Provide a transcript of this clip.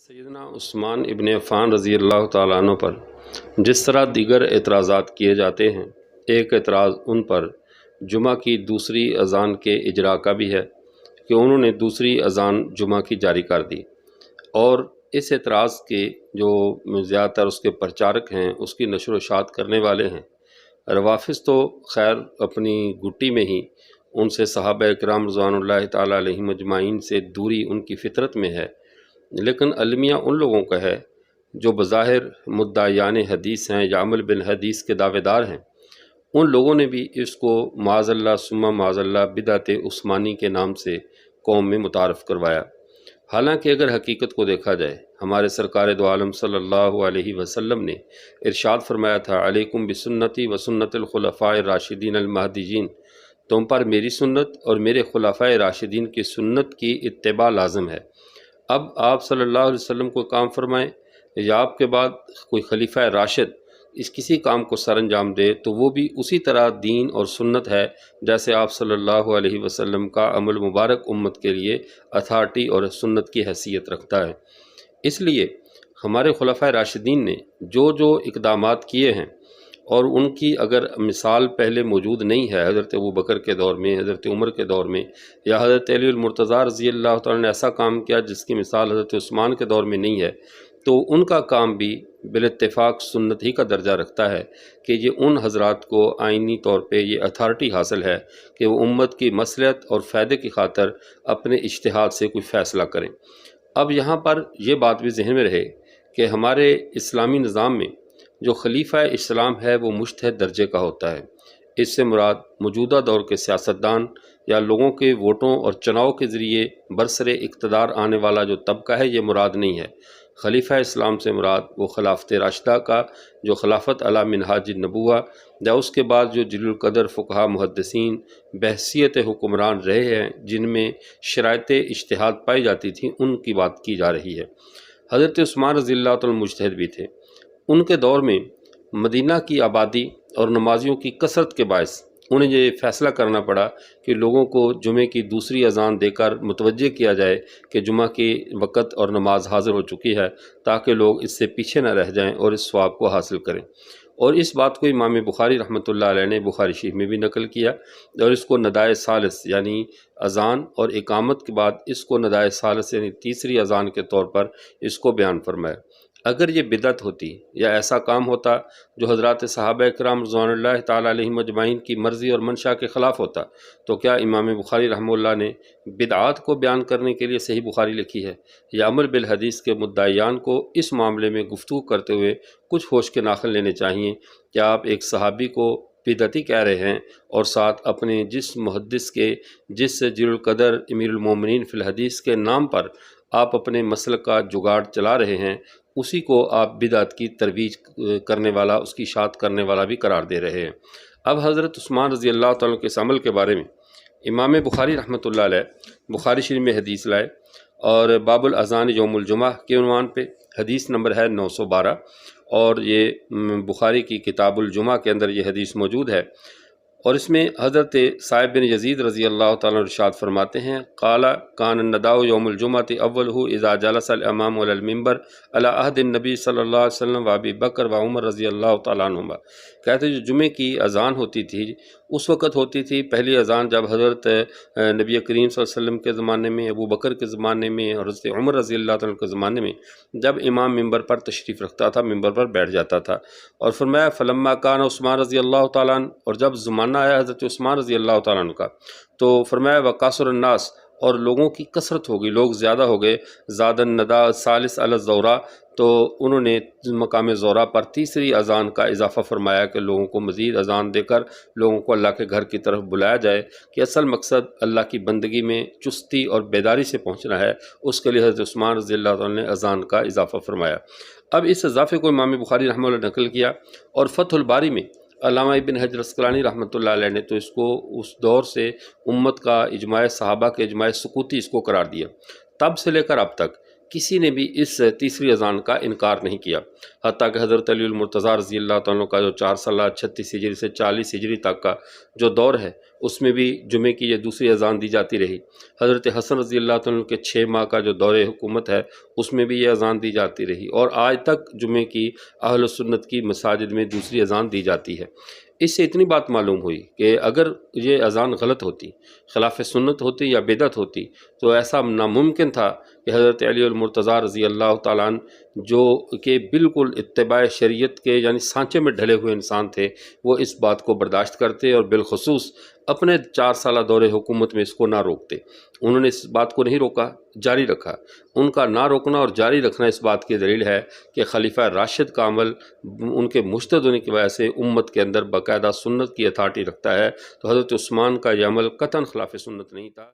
सैयदना उस्मान इब्न अफ़्फ़ान रज़ी अल्लाह ताला अन्हु पर जिस तरह दीगर एतराज़ात किए जाते हैं, एक एतराज़ उन पर जुमा की दूसरी अज़ान के इजरा का भी है कि उन्होंने दूसरी अज़ान जुमा की जारी कर दी। और इस एतराज़ के जो ज़्यादातर उसके प्रचारक हैं, उसकी नशर व इशाअत करने वाले हैं। रवाफ़िज़ तो खैर अपनी घुट्टी में ही उनसे सहाबा किराम रज़वानुल्लाहि ताला अलैहिम अजमाइन से दूरी उनकी फ़ितरत में है, लेकिन अलमिया उन लोगों का है जो बज़ाहिर मुद्दायान हदीस हैं या अमल बिल हदीस के दावेदार हैं। उन लोगों ने भी इसको माज़अल्लाह सुम्मा माज़अल्लाह बिदअत उस्मानी के नाम से कौम में मुतारफ़ करवाया। हालांकि अगर हकीकत को देखा जाए, हमारे सरकार दो आलम सल्लल्लाहु अलैहि वसल्लम ने इरशाद फरमाया था, अलैकुम बिसुन्नती व सुन्नतिल खुलफ़ाए राशिदीन अल महदीयीन, तुम पर मेरी सुन्नत और मेरे खुलफ़ाए राशिदीन की सुन्नत की इत्तिबा लाज़िम है। अब आप सल्लल्लाहु अलैहि वसल्लम को काम फरमाएं या आपके बाद कोई खलीफा राशिद इस किसी काम को सर अंजाम दे तो वो भी उसी तरह दीन और सुन्नत है जैसे आप सल्लल्लाहु अलैहि वसल्लम का अमल मुबारक उम्मत के लिए अथॉरिटी और सुन्नत की हैसियत रखता है। इसलिए हमारे खुलफ़ाए राशिदीन ने जो जो इक़दामात किए हैं और उनकी अगर मिसाल पहले मौजूद नहीं है, हज़रत अबू बकर के दौर में, हज़रत उमर के दौर में, या हज़रत अली मुर्तज़ा रज़ी अल्लाह तआला ने ऐसा काम किया जिसकी मिसाल हज़रत उस्मान के दौर में नहीं है, तो उनका काम भी बिल-इत्तिफ़ाक़ सुन्नत ही का दर्जा रखता है कि ये उन हज़रात को आइनी तौर पे ये अथॉरिटी हासिल है कि वो उम्मत की मसलहत और फ़ायदे की खातिर अपने इज्तिहाद से कोई फ़ैसला करें। अब यहाँ पर यह बात भी ज़हन में रहे कि हमारे इस्लामी निज़ाम में जो खलीफा इस्लाम है वो मुज्तहिद दर्जे का होता है। इससे मुराद मौजूदा दौर के सियासतदान या लोगों के वोटों और चुनाव के ज़रिए बरसरे इक़्तिदार आने वाला जो तबका है, ये मुराद नहीं है। खलीफा इस्लाम से मुराद वो खिलाफत राशिदा का जो खिलाफत अला मिनहाज नबुव्वा या उसके बाद जो जलील क़दर फ़ुक़हा मुहद्दिसीन बहसियत हुक्मरान रहे हैं, जिनमें शराइत इज्तिहाद पाई जाती थी, उनकी बात की जा रही है। हज़रत उस्मान रज़ियल्लाहु अन्हु मुज्तहिद भी थे। उनके दौर में मदीना की आबादी और नमाजियों की कसरत के बायस उन्हें ये फ़ैसला करना पड़ा कि लोगों को जुमे की दूसरी अज़ान देकर मुतवज्जे किया जाए कि जुमा की वक़्त और नमाज हाज़िर हो चुकी है, ताकि लोग इससे पीछे न रह जाएं और इस सवाब को हासिल करें। और इस बात को इमाम बुखारी रहमतुल्लाह अलैह ने बुखारी शरीफ में भी नकल किया और इसको नदाए सालिस यानी अज़ान और इकामत के बाद इसको नदाए सालिस यानी तीसरी अज़ान के तौर पर इसको बयान फरमाया। अगर ये बिदअत होती या ऐसा काम होता जो हज़रात सहाबा किराम रज़वानुल्लाहि ताला अलैहिम अजमाइन की मर्ज़ी और मंशा के ख़िलाफ़ होता, तो क्या इमाम बुखारी रहमतुल्लाह ने बिदअत को बयान करने के लिए सही बुखारी लिखी है, या अमल बिल हदीस के मुद्दायान को इस मामले में गुफ्तगू करते हुए कुछ होश के नाख़िल लेने चाहिए? क्या आप एक सहाबी को बिदअती कह रहे हैं और साथ अपने जिस मुहद्दिस के जिस जलील क़दर अमीरुल मोमिनीन फ़िल हदीस के नाम पर आप अपने मसलक का जुगाड़ चला रहे हैं, उसी को आप बिदअत की तरवीज करने वाला, उसकी इशाअत करने वाला भी करार दे रहे हैं। अब हज़रत उस्मान रज़ी अल्लाह तआला के इस अमल के बारे में इमाम बुखारी रहमतुल्लाह अलैह बुखारी शरीफ में हदीस लाए और बाबुल अज़ान यौमुल जुमा के उन्वान पे हदीस नंबर है 912 और ये बुखारी की किताबुल जुमा के अंदर ये हदीस मौजूद है। और इसमें हज़रत साहिब बिन यजीद रज़ी अल्लाह ताला इरशाद फरमाते हैं, क़ाला कान नदाउ यौमुल जुमअति अव्वलहु इज़ा जलसल इमाम अलल मिंबर अला अहदिन नबी सल्लल्लाहु अलैहि वसल्लम व अबी बकर व उमर रज़ी अल्लाह ताला अन्हुमा। कहते जो जुमे की अज़ान होती थी उस वक़्त होती थी पहली अज़ान जब हज़रत नबी करीम सल्लल्लाहु अलैहि वसल्लम के ज़माने में, अबू बकर के ज़माने में और हज़रत उमर रज़ी अल्लाह ताला के ज़माने में, जब इमाम मिंबर पर तशरीफ़ रखता था, मिंबर पर बैठ जाता था। और फरमाया फलम्मा कान उस्मान रज़ी अल्लाह ताला अन्हु, और जब ज़माना आया हज़रत उस्मान रज़ी अल्लाह ताला अन्हु का, तो फरमाया वकासुर नास, और लोगों की कसरत हो गई, लोग ज़्यादा हो गए। ज़ादन नदा सालिस अल ज़ौरा, तो उन्होंने मकाम ज़ौरा पर तीसरी अज़ान का इजाफ़ा फरमाया कि लोगों को मज़ीद अज़ान देकर लोगों को अल्लाह के घर की तरफ बुलाया जाए कि असल मकसद अल्लाह की बंदगी में चुस्ती और बेदारी से पहुँचना है। उसके लिए हज़रत उस्मान रज़ी अल्लाह ताला ने अज़ान का इजाफ़ा फरमाया। अब इस इजाफ़े को इमाम बुखारी रहमतुल्लाह अलैह नकल किया और फ़तहुल बारी में अल्लामा इब्न हजर अस्क़लानी रहमतुल्लाह अलैह ने तो इसको उस दौर से उम्मत का इजमाए सहाबा के इजमाए सुकूती इसको करार दिया। तब से लेकर अब तक किसी ने भी इस तीसरी अज़ान का इनकार नहीं किया, हत्ता कि हज़रत अली मुर्तज़ा रज़ी अल्लाह तआला का जो 4 साल 36 हिजरी से 40 हिजरी तक का जो दौर है, اس میں بھی جمعے کی یہ دوسری اذان دی جاتی رہی۔ حضرت حسن رضی اللہ عنہ کے 6 ماہ کا جو دور حکومت ہے اس میں بھی یہ اذان دی جاتی رہی، اور آج تک جمعے کی اہل سنت کی مساجد میں دوسری اذان دی جاتی ہے۔ اس سے اتنی بات معلوم ہوئی کہ اگر یہ اذان غلط ہوتی، خلاف سنت ہوتی یا بدعت ہوتی، تو ایسا ناممکن تھا کہ حضرت علی المرتضیٰ رضی اللہ تعالیٰ عنہ جو کہ بالکل اتباع شریعت کے یعنی سانچے میں ڈھلے ہوئے انسان تھے، وہ اس بات کو برداشت کرتے اور بالخصوص اپنے 4 سالہ دور حکومت میں اس کو نہ روکتے۔ انہوں نے اس بات کو نہیں روکا، جاری رکھا۔ ان کا نہ روکنا اور جاری رکھنا اس بات کی دلیل ہے کہ خلیفہ راشد کا عمل ان کے مجتہد ہونے کی وجہ سے امت کے اندر باقاعدہ سنت کی اتھارٹی رکھتا ہے، تو حضرت عثمان کا یہ عمل قطعاً خلاف سنت نہیں تھا۔